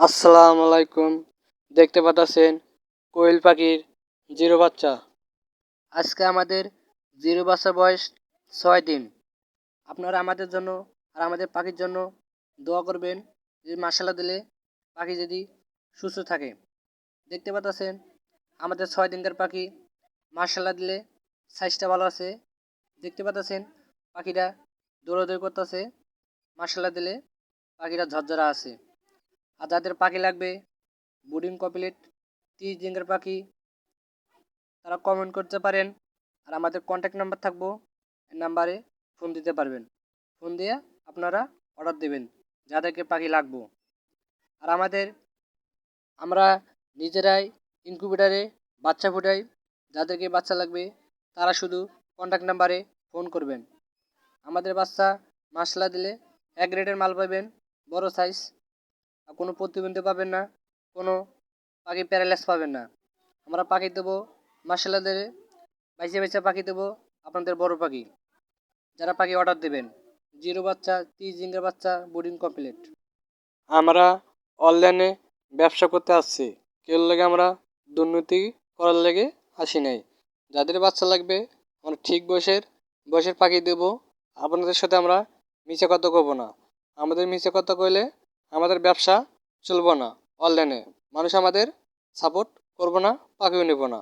আসসালামু আলাইকুম। দেখতে পাচ্ছেন কোয়েল পাখির জিরো বাচ্চা। আজকে আমাদের জিরো বাচ্চার বয়স 6 দিন। আপনারা আমাদের জন্য আর আমাদের পাখির জন্য দোয়া করবেন যে মাশাআল্লাহ দিলে পাখি যদি সুস্থ থাকে। দেখতে পাচ্ছেন আমাদের 6 দিনকার পাখি মাশাআল্লাহ দিলে সাইজটা ভালো আছে। দেখতে পাচ্ছেন পাখিটা দৌড়াদৌড়ি করতেছে। মাশাআল্লাহ দিলে পাখিটা ঝরঝরা আছে। আর যাদের পাখি লাগবে বোর্ডিং কমপ্লিট 30 দিনের পাখি, তারা কমেন্ট করতে পারেন। আর আমাদের কন্ট্যাক্ট নাম্বার থাকবো, এই নাম্বারে ফোন দিতে পারবেন। ফোন দিয়ে আপনারা অর্ডার দেবেন যাদেরকে পাখি লাগবো। আর আমরা নিজেরাই ইনকিউবেটারে বাচ্চা ফুটাই। যাদেরকে বাচ্চা লাগবে তারা শুধু কন্ট্যাক্ট নাম্বারে ফোন করবেন। আমাদের বাচ্চা মাসলা দিলে এক গ্রেডের মাল পাবেন, বড় সাইজ। আর কোনো প্রতিবন্ধী পাবেন না, কোনো পাখি প্যারালাইস পাবেন না। আমরা পাখি দেবো মার্শাল্লাহ দিলে বাইসে বাইসে পাখি দেবো আপনাদের বড় পাখি। যারা পাখি অর্ডার দেবেন জিরো বাচ্চা 30 দিনের বাচ্চা বোর্ডিং কমপ্লিট। আমরা অনলাইনে ব্যবসা করতে আসছি, কেউ লেগে আমরা দুর্নীতি করার লেগে আসি নাই। যাদের বাচ্চা লাগবে আমরা ঠিক বয়সের পাখি দেবো। আপনাদের সাথে আমরা মিছে কথা কব না। আমাদের মিছে কথা কইলে আমাদের ব্যবসা চলবো না। অনলাইনে মানুষ আমাদের সাপোর্ট করবো না, পাখিও নেব না।